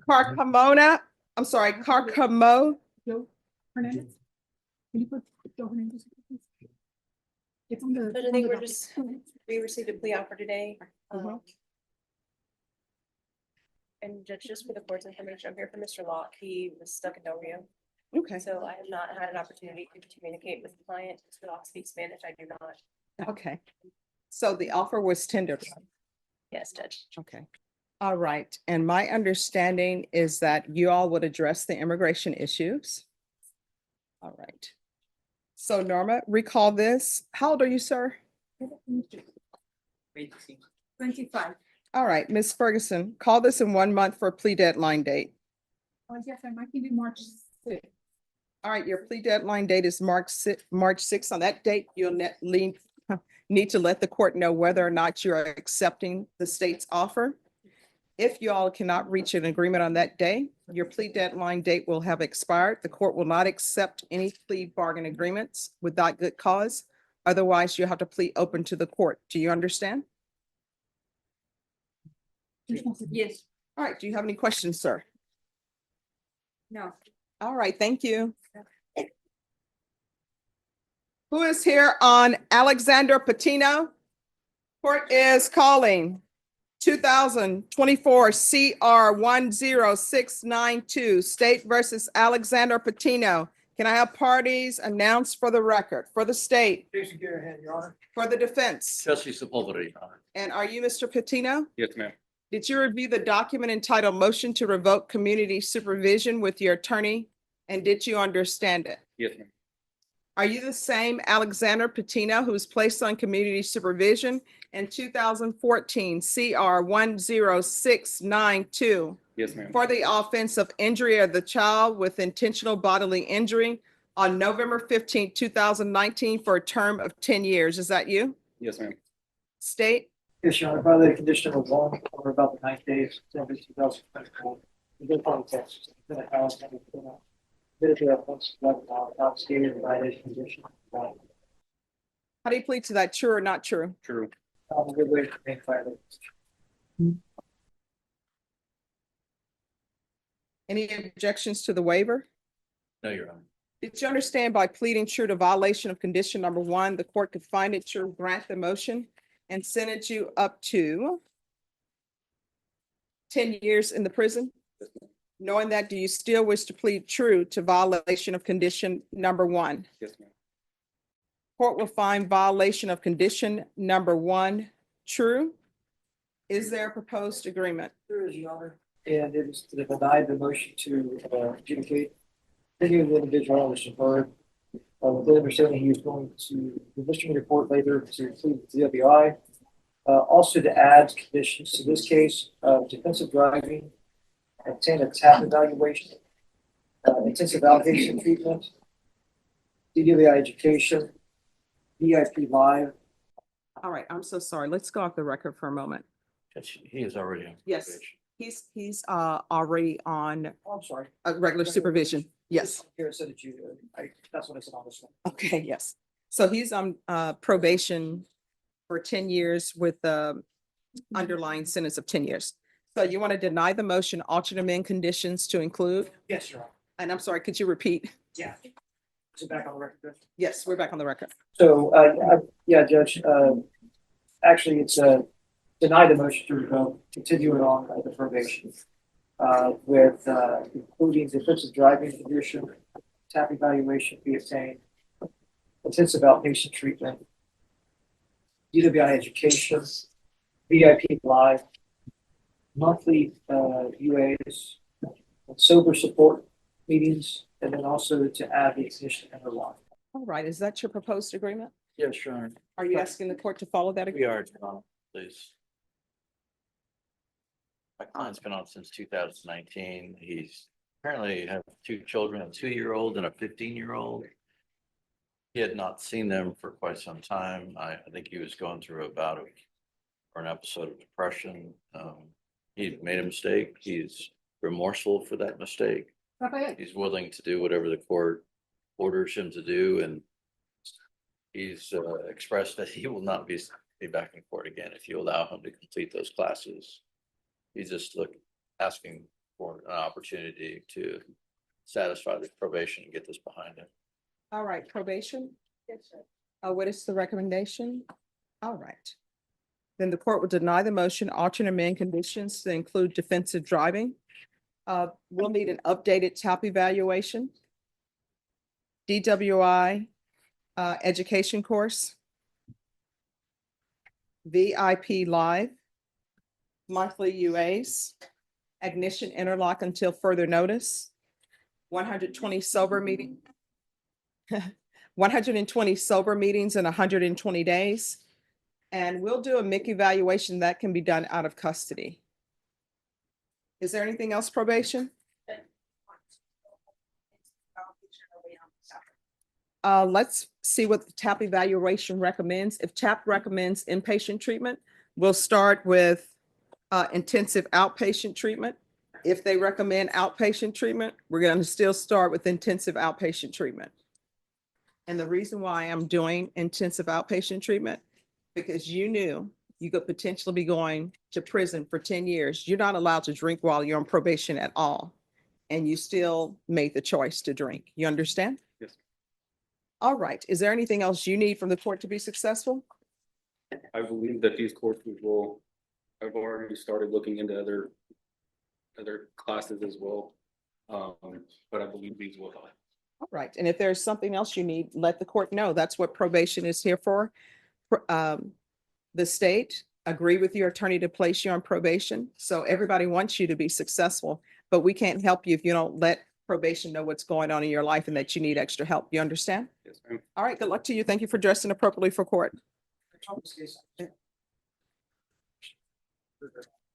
Carcamona, I'm sorry, Carcamo. Joe Hernandez? Can you put Joe Hernandez? It's on the. But I think we're just, we received a plea offer today. Mhm. And just for the board's information, I'm here for Mr. Locke. He was stuck in Del Rio. Okay, So I have not had an opportunity to communicate with the client. Mr. Locke speaks Spanish. I do not. okay. So the offer was tendered. Yes, Judge. Okay. All right. And my understanding is that you all would address the immigration issues. All right. So Norma, recall this. How old are you, sir? 25. All right, Ms. Ferguson, call this in 1 month for a plea deadline date. Yes, I might give you March 6th. All right, your plea deadline date is March 6th. On that date, you'll need to let the court know whether or not you are accepting the state's offer. If you all cannot reach an agreement on that day, your plea deadline date will have expired. The court will not accept any plea bargain agreements without good cause. Otherwise, you have to plead open to the court. Do you understand? Yes. All right, do you have any questions, sir? No. All right, thank you. Who is here on Alexander Patino? Court is calling 2024 CR 10692, State versus Alexander Patino. Can I have parties announced for the record, for the state, Jason Garahan, Your Honor. for the defense? Chelsea Sepulveda, Your Honor. And are you Mr. Patino? Yes, ma'am. Did you review the document entitled Motion to Revoke Community Supervision with your attorney? And did you understand it? Yes, ma'am. Are you the same Alexander Patino who was placed on community supervision in 2014 CR 10692 Yes, ma'am. for the offense of injury of the child with intentional bodily injury on November 15, 2019 for a term of 10 years? Is that you? Yes, ma'am. State? Yes, Your Honor, violated condition number 1 for about the 9 days, December 2024. We did find text. Been a house and it's been a bit of a offense, not stated in violation condition. How do you plead to that? True or not true? True. A good way to make violation. Any objections to the waiver? No, Your Honor. Did you understand by pleading true to violation of condition number 1, the court could find it true, grant the motion, and sentence you up to 10 years in the prison? Knowing that, do you still wish to plead true to violation of condition number 1? Yes, ma'am. Court will find violation of condition number 1 true. Is there a proposed agreement? There is, Your Honor, and it is to deny the motion to adjudicate any of the individual on Mr. Bird. With the understanding he is going to the district report later to include the WI. Also to add conditions to this case, defensive driving, obtain a TAP evaluation, intensive outpatient treatment, DWI education, VIP live. All right, I'm so sorry. Let's go off the record for a moment. He is already on. Yes. probation. He's already on Oh, I'm sorry. regular supervision. Yes. Here it said that you, that's what I said on this one. Okay, yes. So he's on probation for 10 years with the underlying sentence of 10 years. So you want to deny the motion, alter the amend conditions to include? Yes, Your Honor. And I'm sorry, could you repeat? Yeah. Is it back on the record? Judge? Yes, we're back on the record. So, yeah, Judge, actually, it's deny the motion to revoke, continue it on the probation with including defensive driving condition, TAP evaluation be obtained, intensive outpatient treatment, DWI education, VIP live, monthly UAs, sober support meetings, and then also to add the condition number 1. All right, is that your proposed agreement? Yes, Your Honor. Are you asking the court to follow that? We agreement? are, Your Honor, please. My client's been on since 2019. He's apparently have 2 children, a 2-year-old and a 15-year-old. He had not seen them for quite some time. I think he was going through a bout of, or an episode of depression. He made a mistake. He's remorseful for that mistake. He's willing to do whatever the court orders him to do, and he's expressed that he will not be back in court again if you allow him to complete those classes. He just asking for an opportunity to satisfy the probation and get this behind him. All right, probation? What is the recommendation? All right. Then the court will deny the motion, alternate amend conditions to include defensive driving. We'll need an updated TAP evaluation, DWI, education course, VIP live, monthly UAs, ignition interlock until further notice, 120 sober meeting, 120 sober meetings in 120 days. And we'll do a MIC evaluation that can be done out of custody. Is there anything else, probation? Let's see what the TAP evaluation recommends. If TAP recommends inpatient treatment, we'll start with intensive outpatient treatment. If they recommend outpatient treatment, we're going to still start with intensive outpatient treatment. And the reason why I'm doing intensive outpatient treatment, because you knew you could potentially be going to prison for 10 years. You're not allowed to drink while you're on probation at all. And you still made the choice to drink. You understand? Yes. All right. Is there anything else you need from the court to be successful? I believe that these courses will, I've already started looking into other classes as well. But I believe these will help. All right. And if there's something else you need, let the court know. That's what probation is here for. The state agree with your attorney to place you on probation. So everybody wants you to be successful, but we can't help you if you don't let probation know what's going on in your life and that you need extra help. You understand? Yes, ma'am. All right. Good luck to you. Thank you for dressing appropriately for court.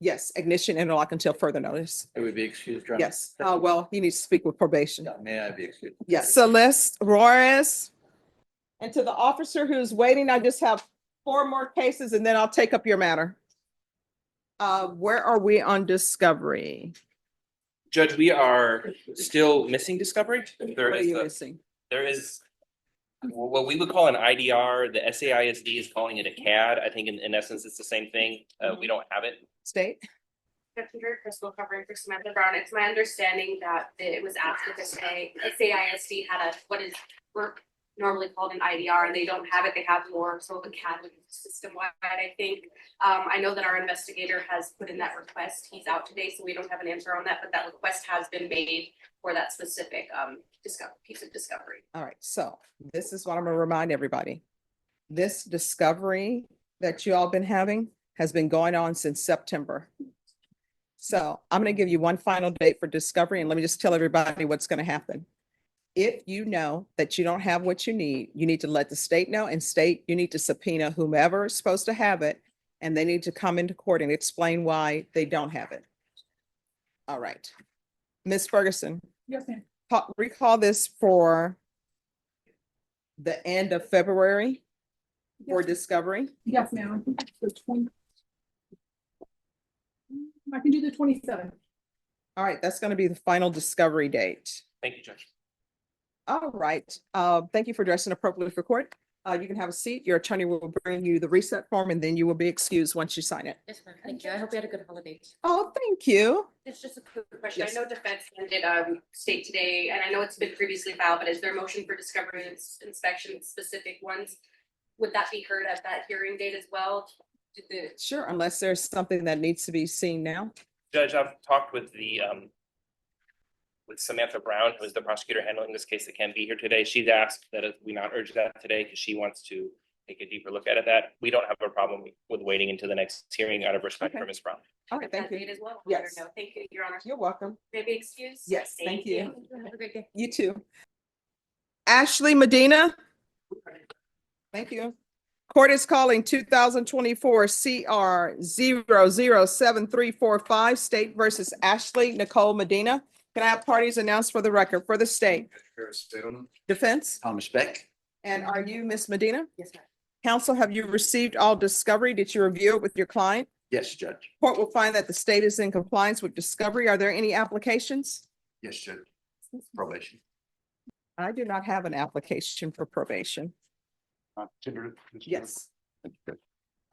Yes, ignition interlock until further notice. It would be excused, Your Honor. Yes. Well, he needs to speak with probation. May I be excused? Yes. Celeste Royce. And to the officer who's waiting, I just have 4 more cases and then I'll take up your matter. Where are we on discovery? Judge, we are still missing discovery. What are you missing? There is what we would call an IDR. The SAISD is calling it a CAD. I think in essence, it's the same thing. We don't have it. State? Messenger, Crystal covering for Samantha Brown. It's my understanding that it was asked that the SAISD had what is normally called an IDR, and they don't have it. They have more so the CAD system wide, I think. I know that our investigator has put in that request. He's out today, so we don't have an answer on that, but that request has been made for that specific piece of discovery. All right, so this is what I'm gonna remind everybody. This discovery that you all been having has been going on since September. So I'm gonna give you one final date for discovery, and let me just tell everybody what's gonna happen. If you know that you don't have what you need to let the state know, and state, you need to subpoena whomever is supposed to have it, and they need to come into court and explain why they don't have it. All right. Ms. Ferguson, Yes, ma'am. recall this for the end of February for discovery. Yes, ma'am. The 20. I can do the 27th. All right, that's going to be the final discovery date. Thank you, Judge. All right, thank you for dressing appropriately for court. You can have a seat. Your attorney will bring you the reset form and then you will be excused once you sign it. Yes, ma'am. Thank you. I hope you had a good holiday. Oh, thank you. It's just a quick question. I Yes. know defense did state today, and I know it's been previously filed, but is there a motion for discovery and inspection specific ones? Would that be heard at that hearing date as well? Did the Sure, unless there's something that needs to be seen now. Judge, I've talked with with Samantha Brown, who is the prosecutor handling this case that can't be here today. She's asked that we not urge that today because she wants to take a deeper look at that. We don't have a problem with waiting until the next hearing out of respect Okay. for Ms. Brown. All right, thank that you. date as well? Let her Yes. know. Thank you, Your Honor. You're welcome. Maybe excuse? Yes, thank you. Have a great day. You too. Ashlee Medina. Thank you. Court is calling 2024 CR 007345 State versus Ashlee Nicole Medina. Can I have parties announced for the record for the state? Defense? Thomas Beck? And are you Miss Medina? Yes, ma'am. Counsel, have you received all discovery? Did you review it with your client? Yes, Judge. Court will find that the state is in compliance with discovery. Are there any applications? Yes, Judge. Probation. I do not have an application for probation. Yes.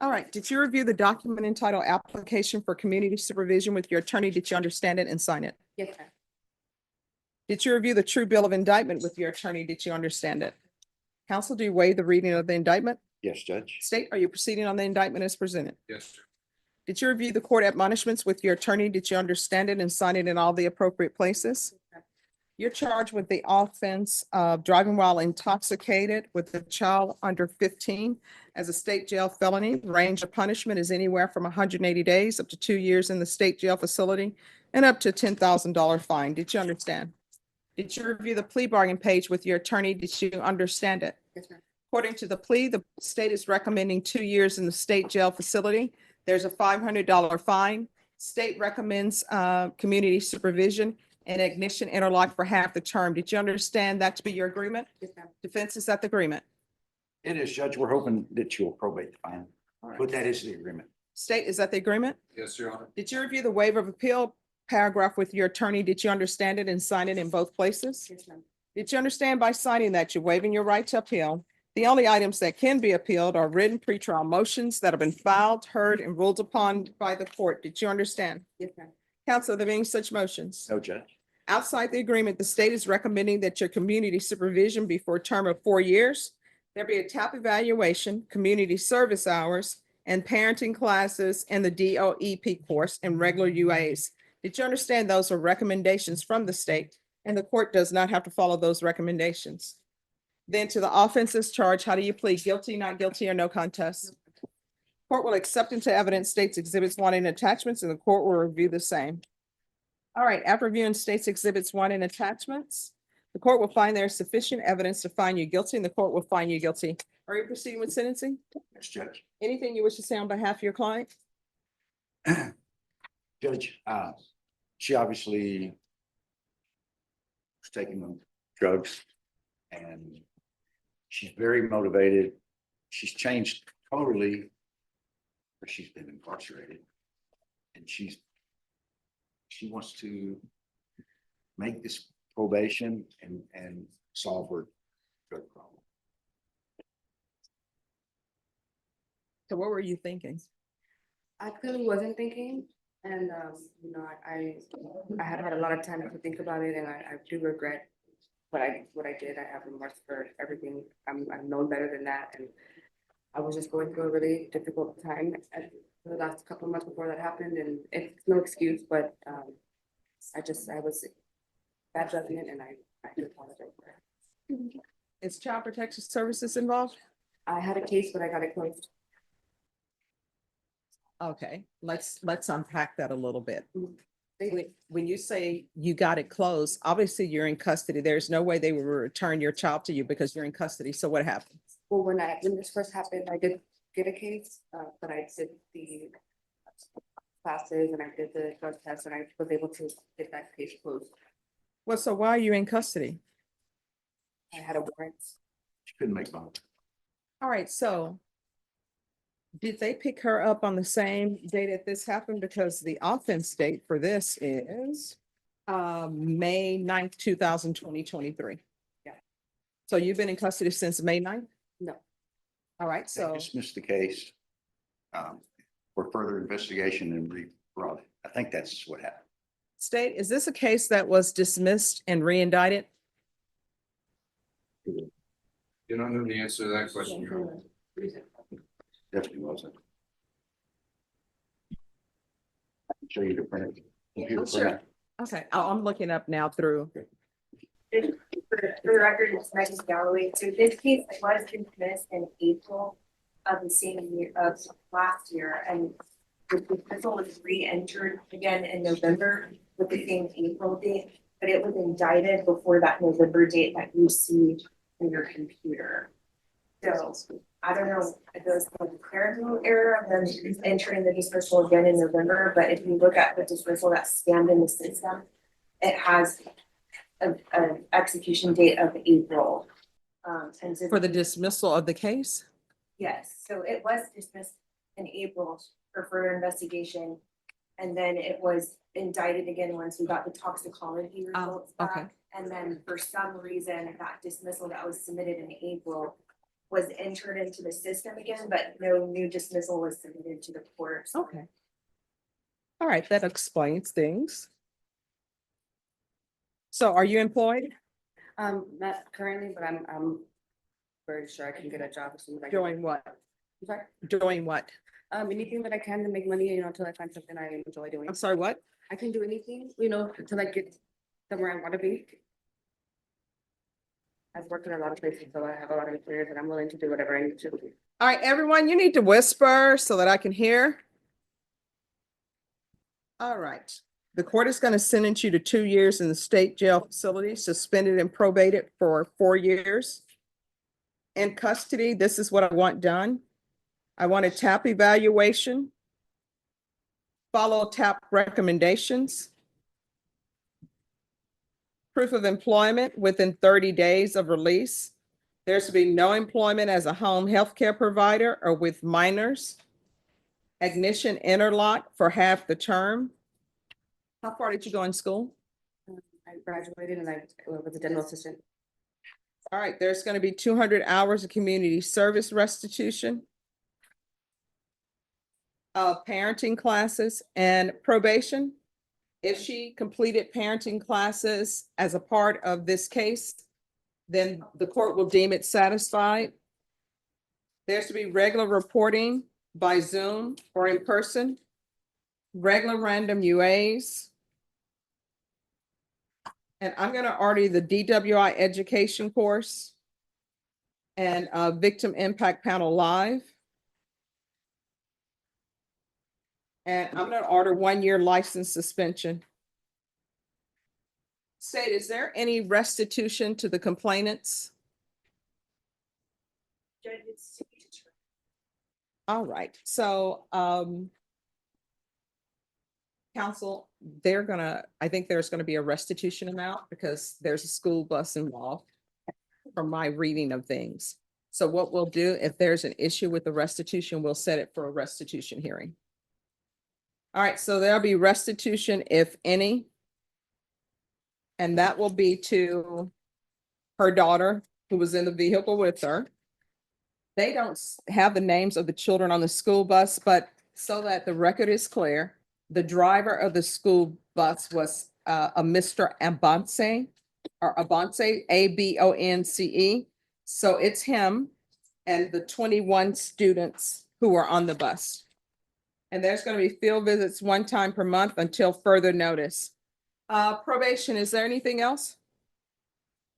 All right, did you review the document entitled Application for Community Supervision with your attorney? Did you understand it and sign it? Yes, sir. Did you review the true bill of indictment with your attorney? Did you understand it? Counsel, do you waive the reading of the indictment? Yes, Judge. State, are you proceeding on the indictment as presented? Yes, sir. Did you review the court admonishments with your attorney? Did you understand it and sign it in all the appropriate places? You're charged with the offense of driving while intoxicated with a child under 15 as a state jail felony. Range of punishment is anywhere from 180 days up to 2 years in the state jail facility and up to a $10,000 fine. Did you understand? Did you review the plea bargain page with your attorney? Did you understand it? Yes, sir. According to the plea, the state is recommending 2 years in the state jail facility. There's a $500 fine. State recommends community supervision and ignition interlock for half the term. Did you understand that to be your agreement? Yes, ma'am. Defense, is that the agreement? It is, Judge. We're hoping that you'll probate the fine, All right. but that is the agreement. State, is that the agreement? Yes, Your Honor. Did you review the waiver of appeal paragraph with your attorney? Did you understand it and sign it in both places? Yes, ma'am. Did you understand by signing that you're waiving your right to appeal? The only items that can be appealed are written pretrial motions that have been filed, heard, and ruled upon by the court. Did you understand? Yes, ma'am. Counsel, are there being such motions? No, Judge. Outside the agreement, the state is recommending that your community supervision be for a term of 4 years. There be a TAP evaluation, community service hours, and parenting classes in the DOEP course and regular UAs. Did you understand those are recommendations from the state and the court does not have to follow those recommendations? Then to the offenses charge, how do you plead? Guilty, not guilty, or no contest? Court will accept into evidence states exhibits 1 and attachments, and the court will review the same. All right, after reviewing states exhibits 1 and attachments, the court will find there is sufficient evidence to find you guilty, and the court will find you guilty. Are you proceeding with sentencing? Yes, Judge. Anything you wish to say on behalf of your client? Judge, she obviously was taking drugs and she's very motivated. She's changed totally, but she's been incarcerated. And she wants to make this probation and solve her drug problem. So what were you thinking? I clearly wasn't thinking, and I had a lot of time to think about it, and I do regret what I did. I have remorse for everything. I'm known better than that, and I was just going through a really difficult time at the last couple of months before that happened, and it's no excuse, but I was bad judgment, and I do apologize for it. Is Child Protection Services involved? I had a case, but I got it closed. Okay, let's unpack that a little bit. They- When you say you got it closed, obviously you're in custody. There's no way they will return your child to you because you're in custody. So what happened? Well, when this first happened, I did get a case, but I did the classes and I did the drug test and I was able to get that case closed. Well, so why are you in custody? I had a warrant. She couldn't make bond. All right, so did they pick her up on the same day that this happened? Because the offense date for this is May 9th, 2023. Yeah. So you've been in custody since May 9th? No. All right, They so dismissed the case for further investigation and rebrought it. I think that's what happened. State, is this a case that was dismissed and re-indicted? You don't know the answer to that question, Your Honor. Definitely wasn't. I can show you the print. Computer Sure. print. Okay, I'm looking up now through. For the record, it's Megan Galloway. So this case was dismissed in April of the same year of last year, and the dismissal was re-entered again in November with the same April date, but it was indicted before that November date that you see in your computer. So I don't know if there's a clerical error of them entering the dismissal again in November, but if you look at the dismissal that's scanned in the system, it has an execution date of April. And so For the dismissal of the case? yes, so it was dismissed in April for further investigation. And then it was indicted again once we got the toxicology results okay. back. And then for some reason, that dismissal that was submitted in April was entered into the system again, but no new dismissal was submitted to the court. So Okay. All right, that explains things. So are you employed? Not currently, but I'm very sure I can get a job as soon as I get. Doing what? I'm sorry? Doing what? Anything that I can to make money, until I find something I enjoy doing. I'm sorry, what? I can do anything, until I get somewhere I want to be. I've worked in a lot of places, so I have a lot of experience and I'm willing to do whatever I need to. All right, everyone, you need to whisper so that I can hear. All right. The court is going to sentence you to 2 years in the state jail facility, suspended and probated for 4 years. In custody, this is what I want done. I want a TAP evaluation. Follow TAP recommendations. Proof of employment within 30 days of release. There's to be no employment as a home healthcare provider or with minors. Ignition interlock for half the term. How far did you go in school? I graduated and I was a dental assistant. All right, there's going to be 200 hours of community service restitution. Parenting classes and probation. If she completed parenting classes as a part of this case, then the court will deem it satisfied. There's to be regular reporting by Zoom or in person, regular random UAs. And I'm going to order the DWI education course and Victim Impact Panel Live. And I'm going to order 1 year license suspension. State, is there any restitution to the complainants? Judge, it's to be determined. All right, so counsel, I think there's gonna be a restitution amount because there's a school bus involved from my reading of things. So what we'll do, if there's an issue with the restitution, we'll set it for a restitution hearing. All right, so there'll be restitution, if any. And that will be to her daughter who was in the vehicle with her. They don't have the names of the children on the school bus, but so that the record is clear, the driver of the school bus was a Mr. Abonce or Abonce, Abonce. So it's him and the 21 students who are on the bus. And there's going to be field visits 1 time per month until further notice. Probation, is there anything else?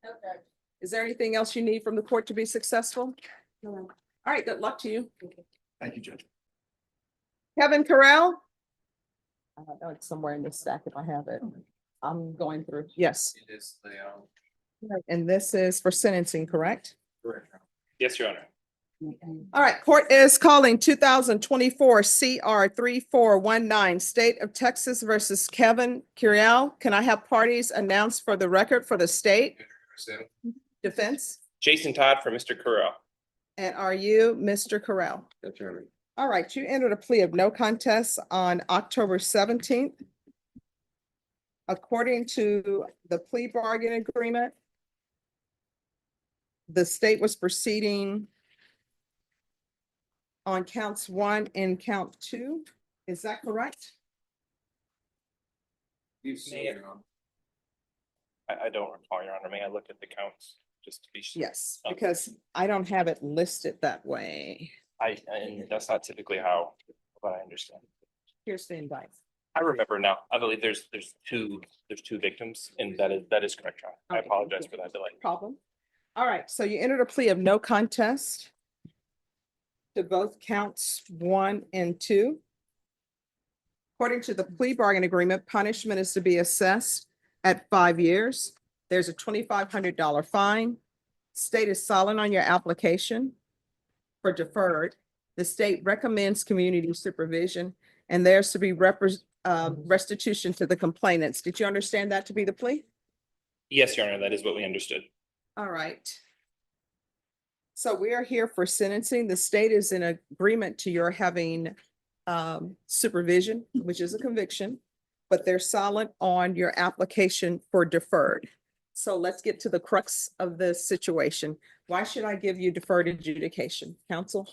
Okay. Is there anything else you need from the court to be successful? No. All right, good luck to you. Thank you, Judge. Kevin Curiel? I don't know, it's somewhere in this stack if I have it. I'm going through, yes. It is the, And this is for sentencing, correct? correct. Yes, Your Honor. All right, court is calling 2024 CR 3419, State of Texas versus Kevin Curiel. Can I have parties announced for the record for the state? Defense? Jason Todd for Mr. Curiel. And are you Mr. Curiel? That's right. All right, you entered a plea of no contest on October 17th. According to the plea bargain agreement, the state was proceeding on counts 1 and count 2. Is that correct? I don't recall, Your Honor. May I look at the counts just to be sure? Yes, because I don't have it listed that way. And that's not typically how, what I understand. Here's the indictment. I remember now. I believe there's two victims and that is correct, Your Honor. I Okay. apologize for that delay. Problem. All right, so you entered a plea of no contest to both counts 1 and 2. According to the plea bargain agreement, punishment is to be assessed at 5 years. There's a $2,500 fine. State is silent on your application for deferred. The state recommends community supervision and there's to be restitution to the complainants. Did you understand that to be the plea? Yes, Your Honor, that is what we understood. All right. So we are here for sentencing. The state is in agreement to your having supervision, which is a conviction, but they're silent on your application for deferred. So let's get to the crux of the situation. Why should I give you deferred adjudication? Counsel?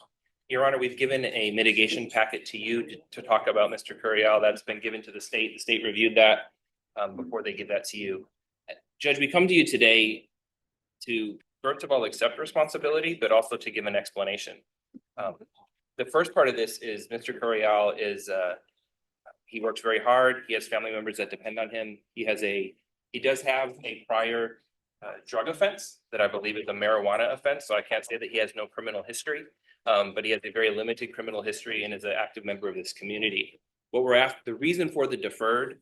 Your Honor, we've given a mitigation packet to you to talk about Mr. Curiel. That's been given to the state. The state reviewed that before they give that to you. Judge, we come to you today to, first of all, accept responsibility, but also to give an explanation. The first part of this is Mr. Curiel is, he works very hard. He has family members that depend on him. He does have a prior drug offense that I believe is a marijuana offense. So I can't say that he has no criminal history, but he has a very limited criminal history and is an active member of this community. What we're after, the reason for the deferred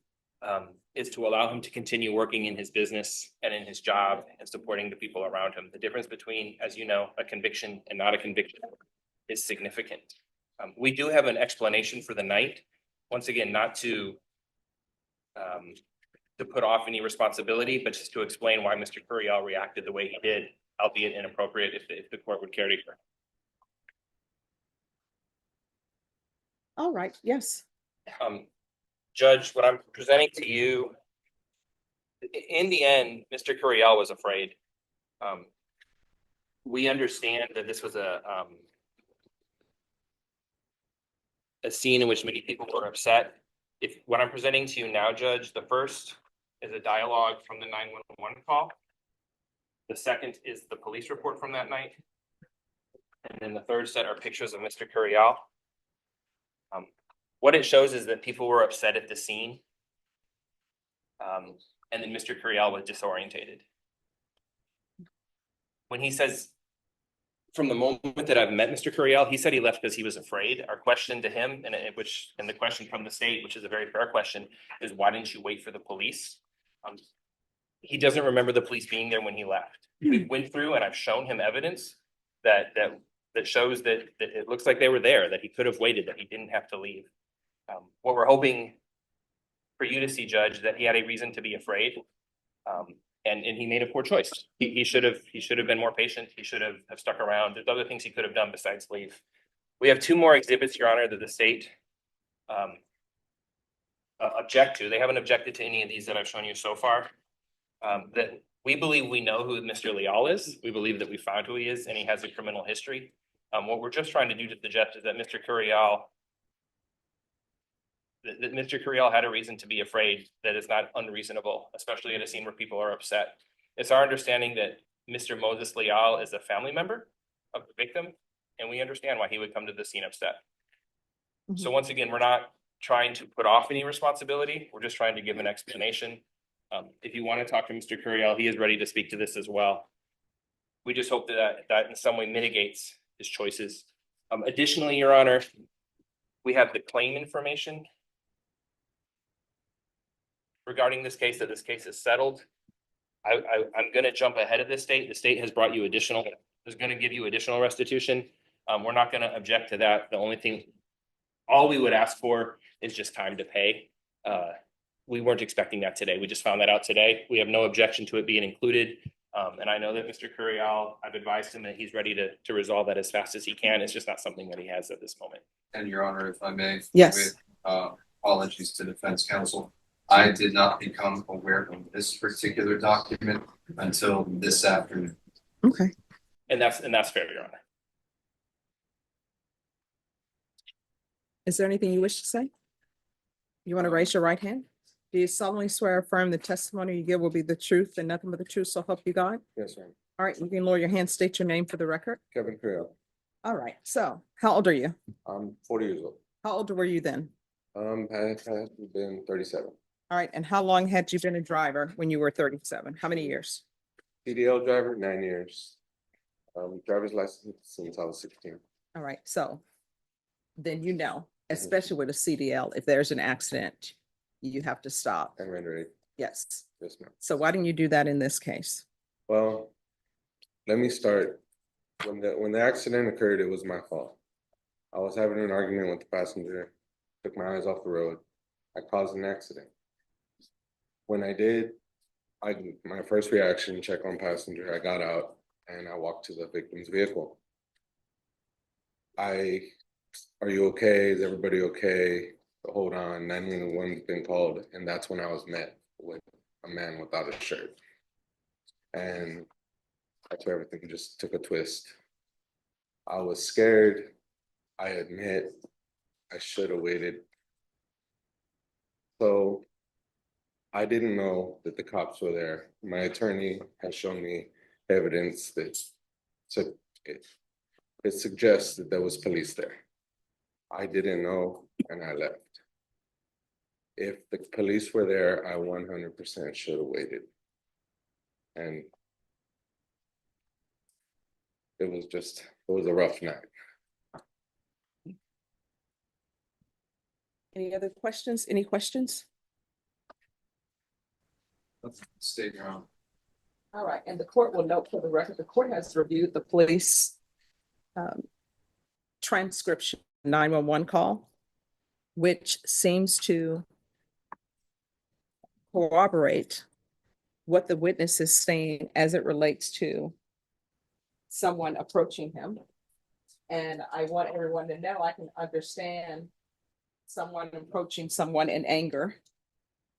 is to allow him to continue working in his business and in his job and supporting the people around him. The difference between, as you know, a conviction and not a conviction is significant. We do have an explanation for the night. Once again, not to put off any responsibility, but just to explain why Mr. Curiel reacted the way he did, albeit inappropriate, if the court would care to hear. All right, yes. Judge, what I'm presenting to you, in the end, Mr. Curiel was afraid. We understand that this was a scene in which many people were upset. If what I'm presenting to you now, Judge, the first is a dialogue from the 911 call. The second is the police report from that night. And then the third set are pictures of Mr. Curiel. What it shows is that people were upset at the scene. And then Mr. Curiel was disorientated. When he says, from the moment that I've met Mr. Curiel, he said he left because he was afraid. Our question to him, and the question from the state, which is a very fair question, is why didn't you wait for the police? He doesn't remember the police being there when he left. We went through and I've shown him evidence that shows that it looks like they were there, that he could have waited, that he didn't have to leave. What we're hoping for you to see, Judge, that he had a reason to be afraid. And he made a poor choice. He should have been more patient. He should have stuck around. There's other things he could have done besides leave. We have two more exhibits, Your Honor, that the state object to. They haven't objected to any of these that I've shown you so far. That we believe we know who Mr. Leal is. We believe that we found who he is and he has a criminal history. What we're just trying to do to suggest is that Mr. Curiel had a reason to be afraid that is not unreasonable, especially at a scene where people are upset. It's our understanding that Mr. Moses Leal is a family member of the victim, and we understand why he would come to the scene upset. So once again, we're not trying to put off any responsibility. We're just trying to give an explanation. If you want to talk to Mr. Curiel, he is ready to speak to this as well. We just hope that in some way mitigates his choices. Additionally, Your Honor, we have the claim information regarding this case, that this case is settled. I'm going to jump ahead of the state. The state has brought you is going to give you additional restitution. We're not going to object to that. All we would ask for is just time to pay. We weren't expecting that today. We just found that out today. We have no objection to it being included. And I know that Mr. Curiel, I've advised him that he's ready to resolve that as fast as he can. It's just not something that he has at this moment. And Your Honor, if I may. Yes. With apologies to defense counsel. I did not become aware of this particular document until this afternoon. Okay. And that's fair, Your Honor. Is there anything you wish to say? You want to raise your right hand? Do you solemnly swear or affirm the testimony you give will be the truth and nothing but the truth, so help you God? Yes, ma'am. All right, you can lower your hand, state your name for the record. Kevin Curiel. All right, so how old are you? I'm 40 years old. How old were you then? I have been 37. All right, and how long had you been a driver when you were 37? How many years? CDL driver, 9 years. Driver's license since I was 16. All right, so then you know, especially with a CDL, if there's an accident, you have to stop. And render it. Yes. Yes, ma'am. So why didn't you do that in this case? Well, let me start. When the accident occurred, it was my fault. I was having an argument with the passenger, took my eyes off the road. I caused an accident. When I did, my first reaction, check on passenger, I got out and I walked to the victim's vehicle. Are you okay? Is everybody okay? Hold on, 911's been called, and that's when I was met with a man without a shirt. And that's where everything just took a twist. I was scared. I admit I should have waited. So I didn't know that the cops were there. My attorney has shown me evidence that it suggests that there was police there. I didn't know and I left. If the police were there, I 100% should have waited. And it was a rough night. Any other questions? Any questions? State your own. All right, and the court will note for the record, the court has reviewed the police transcription 911 call, which seems to corroborate what the witness is saying as it relates to someone approaching him. And I want everyone to know I can understand someone approaching someone in anger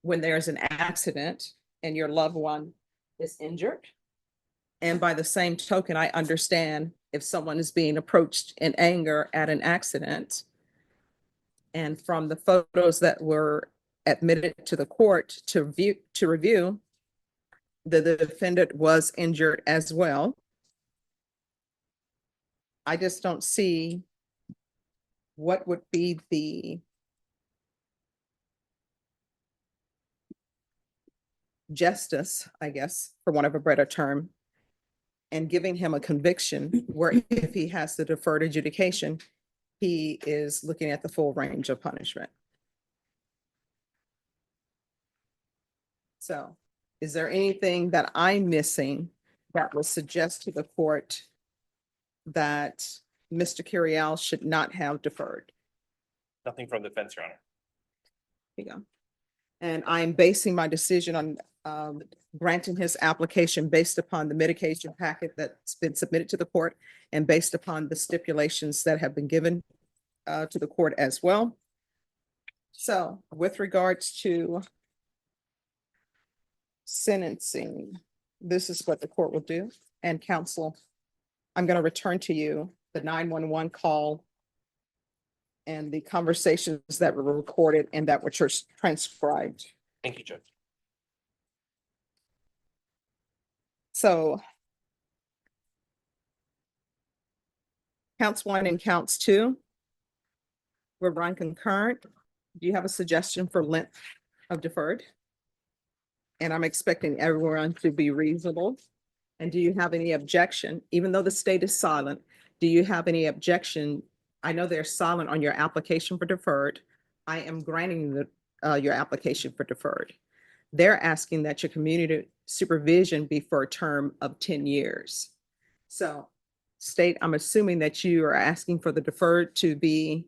when there's an accident and your loved one is injured. And by the same token, I understand if someone is being approached in anger at an accident. And from the photos that were admitted to the court to review, the defendant was injured as well. I just don't see what would be the justice, I guess, for want of a better term, and giving him a conviction where if he has the deferred adjudication, he is looking at the full range of punishment. So is there anything that I'm missing that would suggest to the court that Mr. Curiel should not have deferred? Nothing from the defense, Your Honor. Here you go. And I'm basing my decision on granting his application based upon the mitigation packet that's been submitted to the court and based upon the stipulations that have been given to the court as well. So with regards to sentencing, this is what the court will do. And counsel, I'm going to return to you the 911 call and the conversations that were recorded and that were transcribed. Thank you, Judge. So counts 1 and counts 2 were run concurrent. Do you have a suggestion for length of deferred? And I'm expecting everyone to be reasonable. And do you have any objection, even though the state is silent, do you have any objection? I know they're silent on your application for deferred. I am granting your application for deferred. They're asking that your community supervision be for a term of 10 years. So state, I'm assuming that you are asking for the deferred to be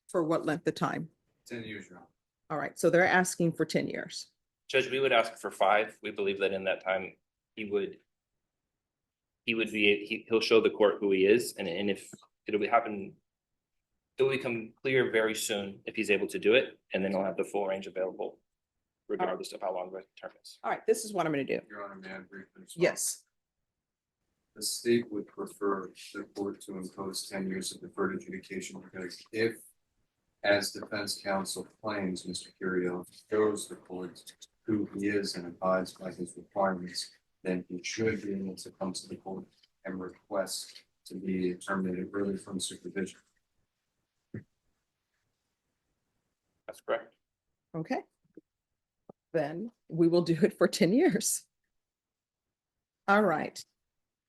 for what length of time? 10 years, Your Honor. All right, so they're asking for 10 years. Judge, we would ask for 5. We believe that in that time, he'll show the court who he is, and if it'll become clear very soon if he's able to do it, and then he'll have the full range available regardless of how long the term is. All right, this is what I'm going to do. Your Honor, may I briefly respond? Yes. The state would prefer the court to impose 10 years of deferred adjudication because if, as defense counsel claims, Mr. Curiel shows the court who he is and abides by his requirements, then he should be able to come to the court and request to be terminated early from supervision. That's correct. Okay. Then we will do it for 10 years. All right.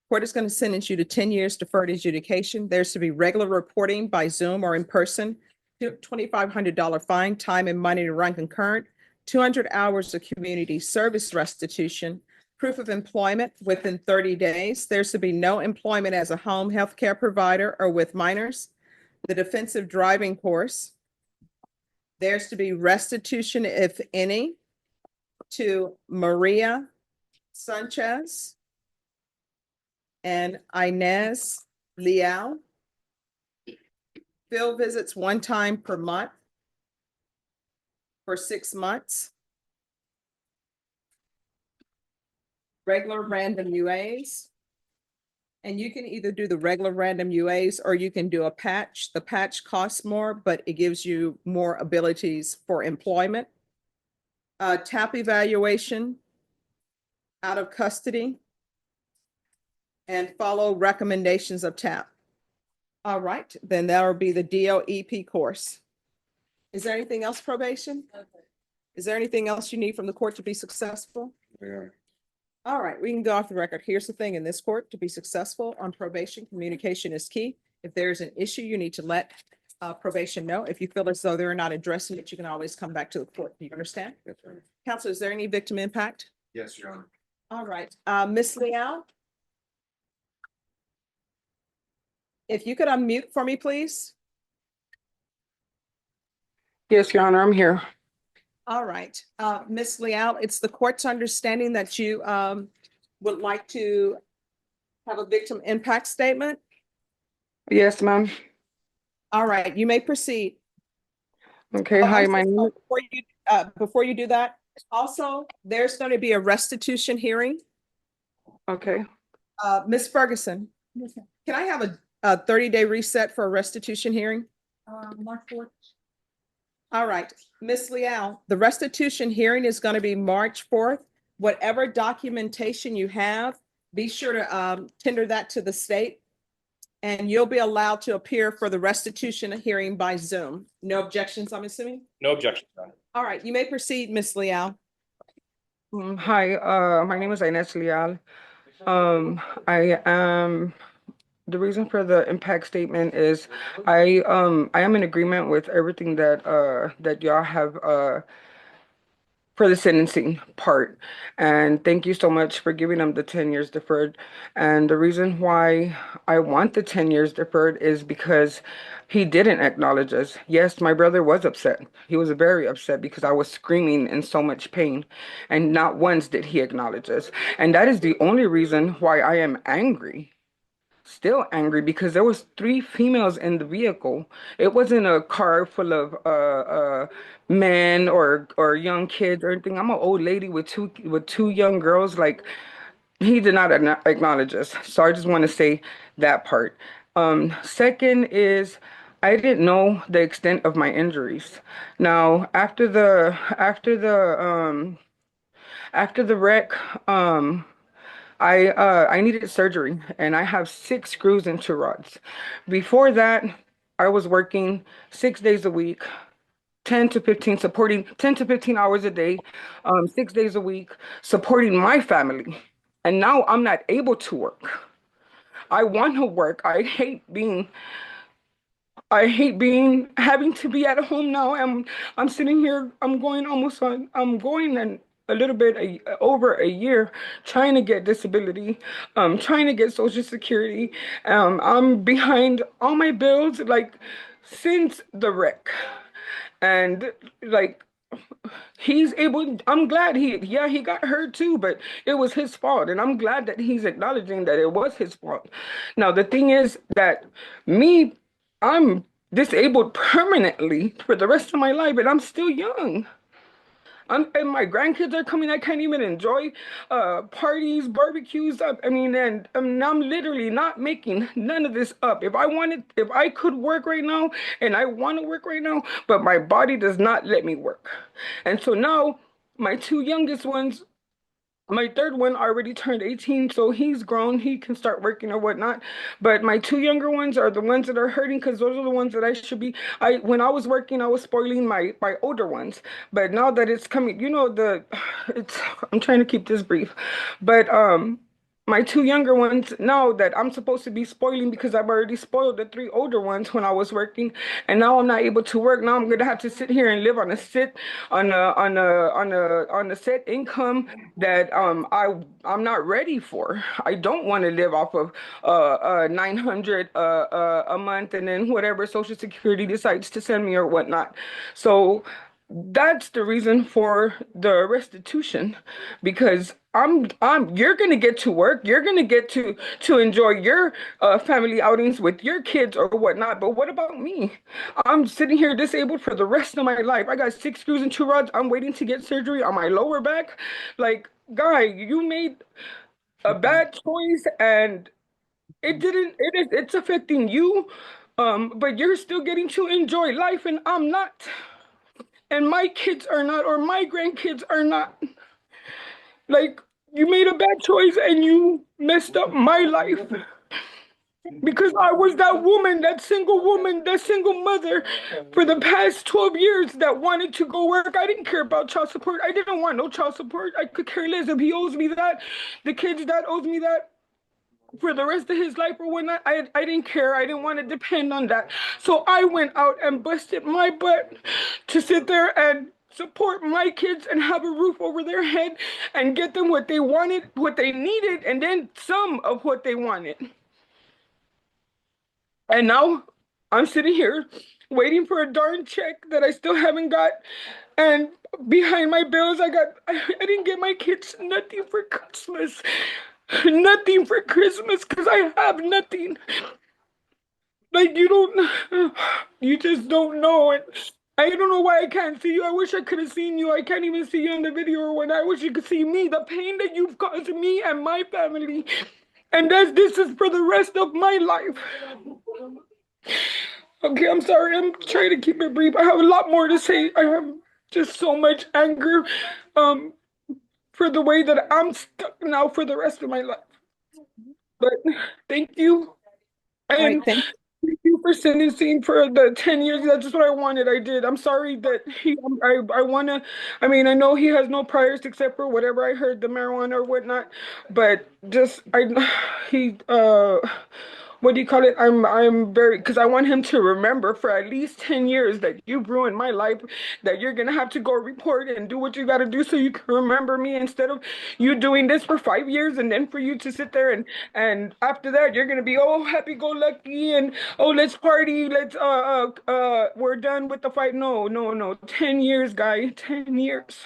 Court is going to sentence you to 10 years deferred adjudication. There's to be regular reporting by Zoom or in person, $2,500 fine, time and money to run concurrent, 200 hours of community service restitution, proof of employment within 30 days. There's to be no employment as a home health care provider or with minors, the defensive driving course. There's to be restitution, if any, to Maria Sanchez and Inez Leal. Field visits 1 time per month for 6 months. regular random UAs. And you can either do the regular random UAs or you can do a patch. The patch costs more, but it gives you more abilities for employment. TAP evaluation, out of custody, and follow recommendations of TAP. All right, then that'll be the DOEP course. Is there anything else, probation? Is there anything else you need from the court to be successful? Yeah. All right, we can go off the record. Here's the thing in this court, to be successful on probation, communication is key. If there's an issue, you need to let probation know. If you feel as though they're not addressing it, you can always come back to the court. Do you understand? Yes, sir. Counsel, is there any victim impact? Yes, Your Honor. All right, Ms. Leal? If you could unmute for me, please. Yes, Your Honor, I'm here. All right, Ms. Leal, it's the court's understanding that you would like to have a victim impact statement. Yes, ma'am. All right, you may proceed. Okay, Oh, hi, I'm my so name sorry. Before you do that, also, there's going to be a restitution hearing. okay. Ms. Ferguson, Yes, sir. can I have a 30-day reset for a restitution hearing? March 4th. All right, Ms. Leal, the restitution hearing is going to be March 4th. Whatever documentation you have, be sure to tender that to the state. And you'll be allowed to appear for the restitution hearing by Zoom. No objections, I'm assuming? No objection, Your Honor. All right, you may proceed, Ms. Leal. Hi, my name is Ines Leal. I am, the reason for the impact statement is I am in agreement with everything that that y'all have for the sentencing part. And thank you so much for giving them the 10 years deferred. And the reason why I want the 10 years deferred is because he didn't acknowledge us. Yes, my brother was upset. He was very upset because I was screaming in so much pain. And not once did he acknowledge us. And that is the only reason why I am angry. Still angry because there was 3 females in the vehicle. It wasn't a car full of men or young kids or anything. I'm an old lady with two young girls. Like, he did not acknowledge us. So I just want to say that part. Second is, I didn't know the extent of my injuries. Now after the wreck, I needed surgery and I have 6 screws and 2 rods. Before that, I was working 6 days a week, 10 to 15 hours a day, 6 days a week, supporting my family. And now I'm not able to work. I want to work. Having to be at home now. I'm sitting here, I'm going a little bit over a year trying to get disability, trying to get Social Security. I'm behind all my bills, like, since the wreck. And like, I'm glad he got hurt too, but it was his fault. And I'm glad that he's acknowledging that it was his fault. Now, the thing is that I'm disabled permanently for the rest of my life, and I'm still young. And my grandkids are coming. I can't even enjoy parties, barbecues. And I'm literally not making none of this up. If I could work right now, and I want to work right now, but my body does not let me work. And so now my 2 youngest ones, my 3rd one already turned 18, so he's grown. He can start working or whatnot. But my 2 younger ones are the ones that are hurting because those are the ones that I should be. When I was working, I was spoiling my older ones. But now that it's coming, I'm trying to keep this brief. But my 2 younger ones know that I'm supposed to be spoiling because I've already spoiled the 3 older ones when I was working, and now I'm not able to work. Now I'm gonna have to sit here and live on a set income that I'm not ready for. I don't want to live off of 900 a month and then whatever Social Security decides to send me or whatnot. So that's the reason for the restitution, because you're gonna get to work. You're gonna get to enjoy your family outings with your kids or whatnot. But what about me? I'm sitting here disabled for the rest of my life. I got 6 screws and 2 rods. I'm waiting to get surgery on my lower back. Like, guy, you made a bad choice, and it didn't. It's affecting you. But you're still getting to enjoy life, and I'm not. And my kids are not, or my grandkids are not. Like, you made a bad choice and you messed up my life. Because I was that woman, that single mother for the past 12 years that wanted to go work. I didn't care about child support. I didn't want no child support. I could care less if he owes me that. The kid's dad owes me that for the rest of his life or whatnot. I didn't care. I didn't want to depend on that. So I went out and busted my butt to sit there and support my kids and have a roof over their head and get them what they wanted, what they needed, and then some of what they wanted. And now I'm sitting here waiting for a darn check that I still haven't got. And behind my bills, I didn't get my kids nothing for Christmas. Nothing for Christmas because I have nothing. Like, you just don't know. And I don't know why I can't see you. I wish I could have seen you. I can't even see you in the video or when I wish you could see me, the pain that you've caused me and my family. And this is for the rest of my life. Okay, I'm sorry. I'm trying to keep it brief. I have a lot more to say. I have just so much anger for the way that I'm stuck now for the rest of my life. But thank you. All right, And thank you for sentencing for the 10 years. That's just what I wanted. I did. I'm sorry that I wanna, I mean, I know he has no priors except for whatever I heard, the marijuana or whatnot, but just, he, what do you call it? I'm very, because I want him to remember for at least 10 years that you've ruined my life, that you're gonna have to go report and do what you gotta do so you can remember me instead of you doing this for 5 years and then for you to sit there and after that you're gonna be oh happy go lucky and oh let's party, let's we're done with the fight. No. 10 years, guy, 10 years.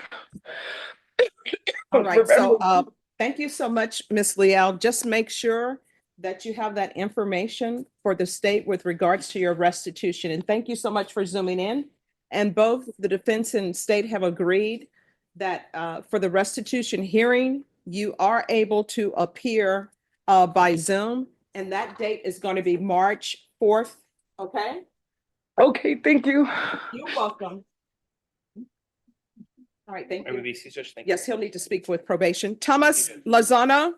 All right, so thank you so much, Ms. Leal. Just make sure that you have that information for the state with regards to your restitution. And thank you so much for zooming in. And both the defense and state have agreed that for the restitution hearing, you are able to appear by Zoom. And that date is going to be March 4th. Okay? Okay, thank you. You're welcome. All right, thank you. Thank you. Yes, he'll need to speak with probation. Thomas Lozano.